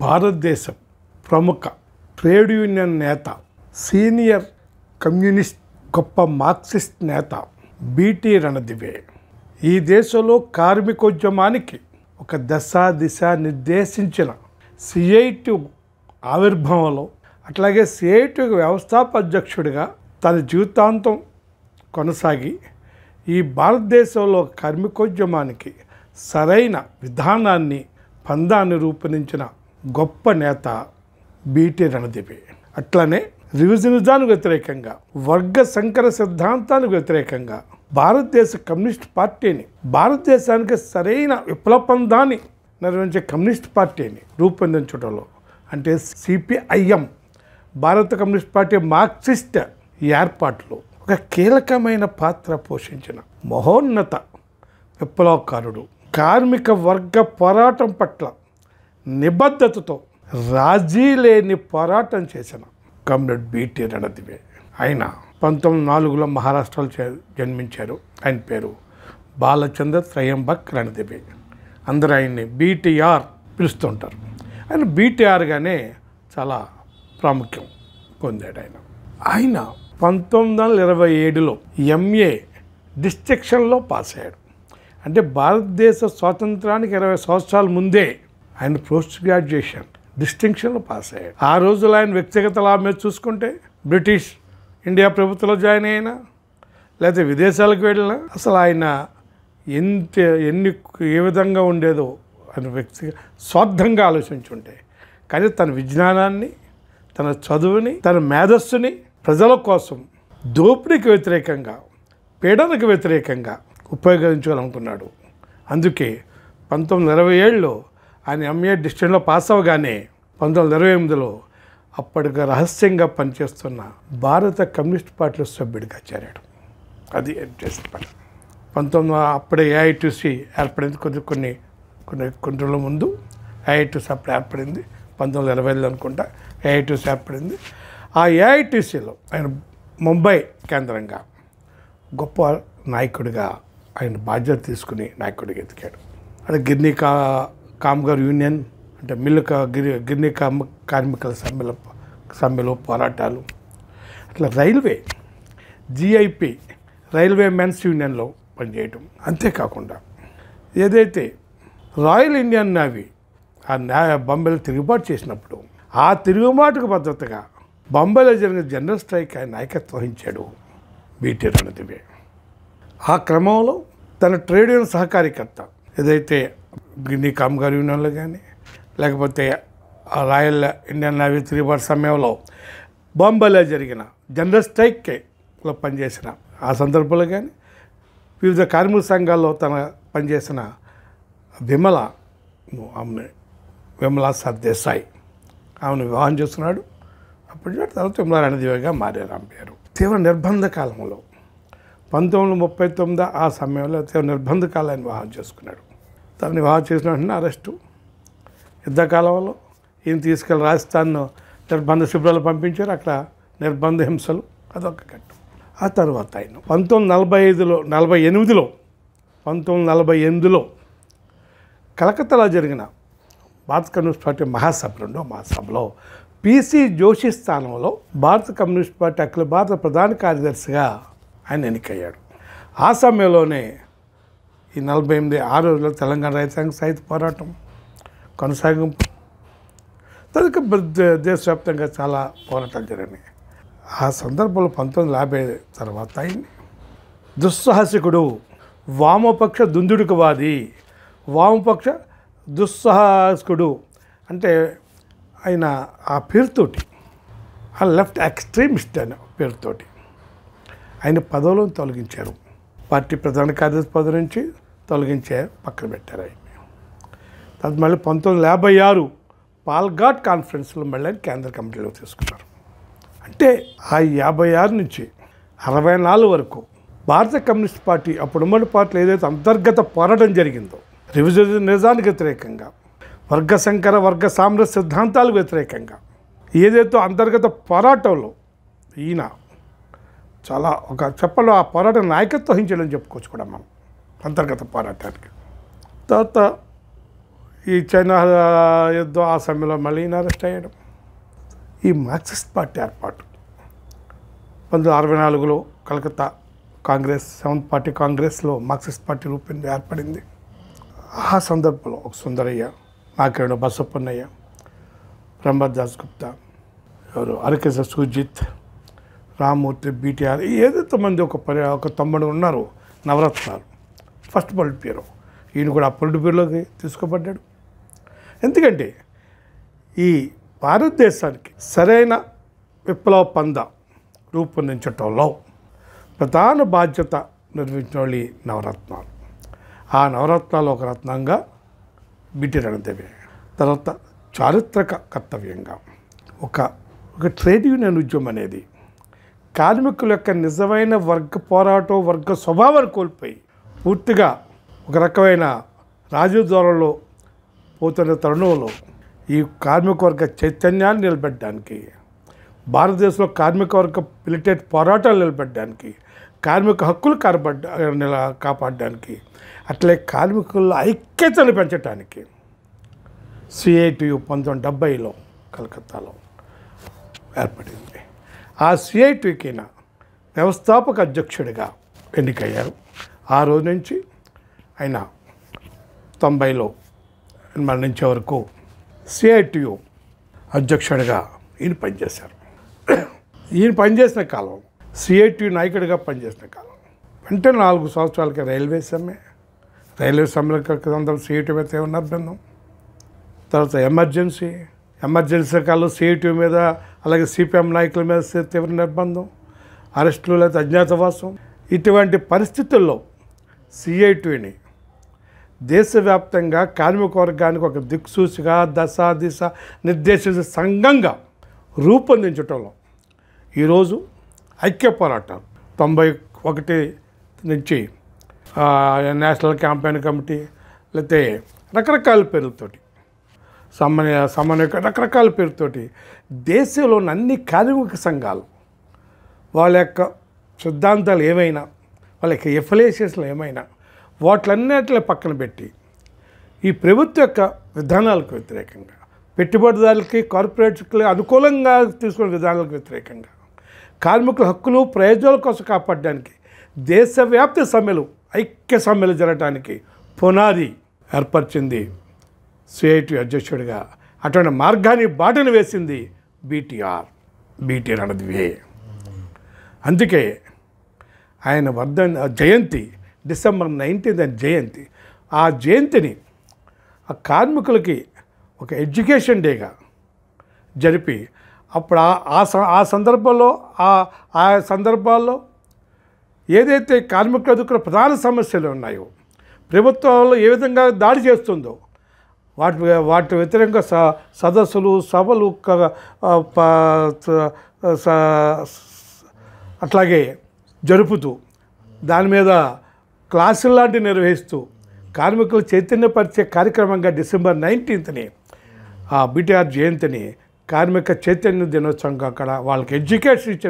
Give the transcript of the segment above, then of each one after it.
భారతదేశ ప్రముఖ trade union నేత, సీనియర్ కమ్యూనిస్ట్, గొప్ప మార్క్సిస్ట్ నేత బీటీ రణదివే ఈ దేశంలో కార్మికోద్యమానికి ఒక దిశ నిర్దేశించిన సిఐటి ఆవిర్భావంలో, అట్లాగే సిఐటి వ్యవస్థాపక అధ్యక్షుడిగా తన జీవితాంతం కొనసాగి ఈ భారతదేశంలో కార్మికోద్యమానికి సరైన విధానాన్ని, పందాన్ని రూపొందించిన గొప్ప నేత బీటీ రణదివే. అట్లనే రివిజనిజానికి వ్యతిరేకంగా, వర్గ సంకర సిద్ధాంతానికి వ్యతిరేకంగా భారతదేశ కమ్యూనిస్ట్ పార్టీని, భారతదేశానికి సరైన విప్లవ పందాన్ని నిర్వహించే కమ్యూనిస్ట్ పార్టీని రూపొందించడంలో, అంటే సిపిఐఎం భారత కమ్యూనిస్ట్ పార్టీ మార్క్సిస్ట్ ఏర్పాటులో ఒక కీలకమైన పాత్ర పోషించిన మహోన్నత విప్లవకారుడు, కార్మిక వర్గ పోరాటం పట్ల నిబద్ధతతో రాజీ లేని పోరాటం చేసిన కమ్రేడ్ బీటీ రణదివే. ఆయన 1904లో మహారాష్ట్రలో జన్మించారు. ఆయన పేరు బాలచంద్ర త్రయంబక్ రణదివే. అందరూ ఆయన్ని బీటీఆర్ పిలుస్తుంటారు. ఆయన బీటీఆర్గానే చాలా ప్రాముఖ్యం పొందాడు. ఆయన 1927లో ఎంఏ డిస్టింక్షన్లో పాస్ అయ్యాడు. అంటే భారతదేశ స్వాతంత్రానికి 20 సంవత్సరాల ముందే ఆయన పోస్ట్ గ్రాడ్యుయేషన్ డిస్టింక్షన్లో పాస్ అయ్యాడు. ఆ రోజుల్లో ఆయన వ్యక్తిగత లాభం మీద చూసుకుంటే బ్రిటిష్ ఇండియా ప్రభుత్వంలో జాయిన్ అయినా, లేకపోతే విదేశాలకు వెళ్ళినా, అసలు ఆయన ఏ విధంగా ఉండేదో ఆయన వ్యక్తిగా స్వార్థంగా ఆలోచించుంటే, కానీ తన విజ్ఞానాన్ని, తన చదువుని, తన మేధస్సుని ప్రజల కోసం దోపిడీకి వ్యతిరేకంగా, పీడనకు వ్యతిరేకంగా ఉపయోగించాలనుకున్నాడు. అందుకే 1927లో ఆయన ఎంఏ డిస్టింక్షన్లో పాస్ అవగానే 1928లో అప్పటిగా రహస్యంగా పనిచేస్తున్న భారత కమ్యూనిస్ట్ పార్టీలో సభ్యుడిగా చేరాడు. అది చేసిన పని. అప్పుడే ఏఐటీసీ ఏర్పడింది. కొన్ని రోజుల ముందు ఏఐటీసీ అప్పుడు ఏర్పడింది. 1920లో అనుకుంటా ఏఐటీసీ ఏర్పడింది. ఆ ఏఐటీసీలో ఆయన ముంబై కేంద్రంగా గొప్ప నాయకుడిగా ఆయన బాధ్యత తీసుకుని నాయకుడిగా ఎదిగాడు. అది గిర్నీ కామ్గార్ యూనియన్, అంటే గిర్నీ కార్మికుల సమ్మెలో పోరాటాలు, అట్లా రైల్వే జిఐపి రైల్వే మెన్స్ యూనియన్లో పనిచేయటం. అంతేకాకుండా ఏదైతే రాయల్ ఇండియన్ నేవీ బొంబాయిలో తిరుగుబాటు చేసినప్పుడు ఆ తిరుగుబాటుకు మద్దతుగా బొంబాయిలో జరిగిన జనరల్ స్ట్రైక్ ఆయన నాయకత్వం వహించాడు బీటీ రణదివే. ఆ క్రమంలో తన ట్రేడ్ యూనియన్ సహకారికర్త, ఏదైతే గిర్నీ కామ్గార్ యూనియన్లో కానీ, లేకపోతే రాయల్ ఇండియన్ నేవీ తిరుగుబాటు సమయంలో బొంబాయిలో జరిగిన జనరల్ స్ట్రైక్లో పనిచేసిన ఆ సందర్భంలో కానీ, వివిధ కార్మిక సంఘాల్లో తన పనిచేసిన విమలా సర్దేశాయ్ ఆమెను వివాహం చేస్తున్నాడు. అప్పటి తర్వాత విమలా రణదివేగా మారారు ఆమె పేరు. తీవ్ర నిర్బంధ కాలంలో 1939 ఆ సమయంలో తీవ్ర నిర్బంధ కాలాన్ని వివాహం చేసుకున్నాడు. తనని వివాహం చేసిన వెంటనే అరెస్టు. యుద్ధకాలంలో ఈయన తీసుకెళ్ళి రాజస్థాన్ నిర్బంధ శిబిరాలు పంపించారు. అక్కడ నిర్బంధ హింసలు, అదొక ఘట్టం. ఆ తర్వాత ఆయన 1948లో కలకత్తాలో జరిగిన భారత కమ్యూనిస్ట్ పార్టీ మహాసభలో పిసి జోషి స్థానంలో భారత కమ్యూనిస్ట్ పార్టీ అఖిల భారత ప్రధాన కార్యదర్శిగా ఆయన ఎన్నికయ్యాడు. ఆ సమయంలోనే ఈ 48 రోజుల్లో తెలంగాణ రైతాంగ సాహిత్య పోరాటం కొనసాగింపు, దేశవ్యాప్తంగా చాలా పోరాటాలు జరిగినాయి. ఆ సందర్భంలో 1950 తర్వాత ఆయన్ని దుస్సాహసికుడు, వామపక్ష దుందుడుకువాది, వామపక్ష దుస్సాహసికుడు అంటే ఆయన ఆ పేరుతోటి, ఆ లెఫ్ట్ ఎక్స్ట్రీమిస్ట్ అనే పేరుతోటి ఆయన పదవులను తొలగించారు. పార్టీ ప్రధాన కార్యదర్శి పదవి నుంచి తొలగించే పక్కన పెట్టారు ఆయన. తర్వాత మళ్ళీ 1956 పాల్ఘాట్ కాన్ఫరెన్స్లో మళ్ళీ కేంద్ర కమిటీలో తీసుకున్నారు. అంటే ఆ 56 నుంచి 64 వరకు భారత కమ్యూనిస్ట్ పార్టీ, అప్పుడు ఉమ్మడి పార్టీలో ఏదైతే అంతర్గత పోరాటం జరిగిందో, నిజానికి వ్యతిరేకంగా, వర్గ సంకర వర్గ సామ్రాజ్య సిద్ధాంతాలకు వ్యతిరేకంగా ఏదైతే అంతర్గత పోరాటంలో ఈయన చాలా చెప్పలో ఆ పోరాటం నాయకత్వం వహించడం చెప్పుకోవచ్చు కూడా మనం అంతర్గత పోరాటానికి. తర్వాత ఈ చైనా యుద్ధం ఆ సమయంలో మళ్ళీ ఈయన అరెస్ట్ అయ్యాడు. ఈ మార్క్సిస్ట్ పార్టీ ఏర్పాటు 1964లో కలకత్తా కాంగ్రెస్ 7th పార్టీ కాంగ్రెస్లో మార్క్సిస్ట్ పార్టీ రూపొంది ఏర్పడింది. ఆ సందర్భంలో ఒక సుందరయ్య, నాకేడు బసప్పన్నయ్య, బ్రహ్మదాస్ దాస్ గుప్తా, ఎవరు అరకేశ సుజిత్, రామ్మూర్తి, బీటీఆర్, ఏదైతే మంది ఒక తమ్ముడు ఉన్నారు నవరత్నాలు, ఫస్ట్ పొలిట్ బ్యూరో. ఈయన కూడా ఆ పొలిట్ బ్యూరోలోకి తీసుకోబడ్డాడు. ఎందుకంటే ఈ భారతదేశానికి సరైన విప్లవ పంద రూపొందించటంలో ప్రధాన బాధ్యత నిర్వహించిన వాళ్ళు ఈ నవరత్నాలు. ఆ నవరత్నాలు ఒక రత్నంగా బిటి రణదేవి, తర్వాత చారిత్రక కర్తవ్యంగా ఒక ట్రేడ్ యూనియన్ ఉద్యమం అనేది కార్మికుల యొక్క నిజమైన వర్గ పోరాటం, వర్గ స్వభావాన్ని కోల్పోయి పూర్తిగా ఒక రకమైన రాజద్వారంలో పోతున్న తరుణంలో ఈ కార్మిక వర్గ చైతన్యాన్ని నిలబెట్టడానికి, భారతదేశంలో కార్మిక వర్గ మిలిటెడ్ పోరాటాలు నిలబెట్టడానికి, కార్మిక హక్కులు కాపాడడానికి, అట్లే కార్మికుల ఐక్యతను పెంచడానికి సిఐటియు 1970లో కలకత్తాలో ఏర్పడింది. ఆ సిఐటియుకి వ్యవస్థాపక అధ్యక్షుడిగా ఎన్నికయ్యారు. ఆ రోజు నుంచి ఆయన 90లో మరణించే వరకు సిఐటియు అధ్యక్షుడిగా ఈయన పనిచేశారు. ఈయన పనిచేసిన కాలం, సిఐటియు నాయకుడిగా పనిచేసిన కాలం వెంటనే 4 సంవత్సరాలకి రైల్వే సమ్మెలో సిఐటియు మీద తీవ్ర నిర్బంధం, తర్వాత ఎమర్జెన్సీ కాలంలో సిఐటియు మీద, అలాగే సిపిఎం నాయకుల మీద తీవ్ర నిర్బంధం, అరెస్టులు లేదా అజ్ఞాతవాసం. ఇటువంటి పరిస్థితుల్లో సిఐటియుని దేశవ్యాప్తంగా కార్మిక వర్గానికి ఒక దిక్సూచిగా, దిశ నిర్దేశించే సంఘంగా రూపొందించటంలో ఈరోజు ఐక్య పోరాటాలు 91 నుంచి నేషనల్ క్యాంపెయిన్ కమిటీ, లేకపోతే రకరకాల పేర్లతోటి సమన్వయ రకరకాల పేరుతోటి దేశంలోని అన్ని కార్మిక సంఘాలు వాళ్ళ యొక్క సిద్ధాంతాలు ఏమైనా, వాళ్ళ యొక్క ఎఫిలియేషన్స్లు ఏమైనా వాటిలన్నిటిని పక్కన పెట్టి ఈ ప్రభుత్వ యొక్క విధానాలకు వ్యతిరేకంగా, పెట్టుబడిదారులకి, కార్పొరేట్స్కి అనుకూలంగా తీసుకునే విధానాలకు వ్యతిరేకంగా, కార్మికుల హక్కులు ప్రయోజనాల కోసం కాపాడడానికి దేశవ్యాప్త సమ్మెలు, ఐక్య సమ్మెలు జరగడానికి పునాది ఏర్పరిచింది సిఐటి అధ్యక్షుడిగా. అటువంటి మార్గాన్ని బాటను వేసింది బిటి రణదివే. అందుకే ఆయన జయంతి December 19th జయంతి. ఆ జయంతిని ఆ కార్మికులకి ఒక ఎడ్యుకేషన్ డేగా జరిపి అప్పుడు ఆ సందర్భాల్లో ఏదైతే కార్మికులు ఎదుర్కొన్న ప్రధాన సమస్యలు ఉన్నాయో, ప్రభుత్వంలో ఏ విధంగా దాడి చేస్తుందో వాటి వ్యతిరేకంగా సదస్సులు, సభలు అట్లాగే జరుపుతూ, దాని మీద క్లాసులు లాంటివి నిర్వహిస్తూ కార్మికులు చైతన్యపరిచే కార్యక్రమంగా December 19th ఆ బిటిఆర్ జయంతిని కార్మిక చైతన్య దినోత్సవంగా అక్కడ వాళ్ళకి ఎడ్యుకేషన్ ఇచ్చే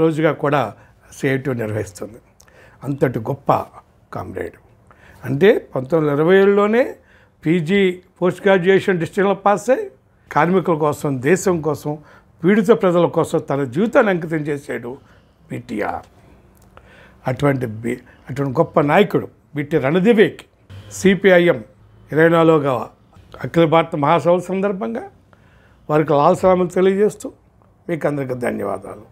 రోజుగా కూడా సిఐటియు నిర్వహిస్తుంది. అంతటి గొప్ప కామ్రేడ్. అంటే 1927లోనే పీజీ పోస్ట్ గ్రాడ్యుయేషన్ డిస్టింక్షన్లో పాస్ అయ్యి కార్మికుల కోసం, దేశం కోసం, పీడిత ప్రజల కోసం తన జీవితాన్ని అంకితం చేశాడు బిటిఆర్. అటువంటి గొప్ప నాయకుడు బిటి రణదివేకి సిపిఐఎం 24వ అఖిల భారత మహాసభల సందర్భంగా వారికి లాల్ సలాములు తెలియజేస్తూ మీకు అందరికీ ధన్యవాదాలు.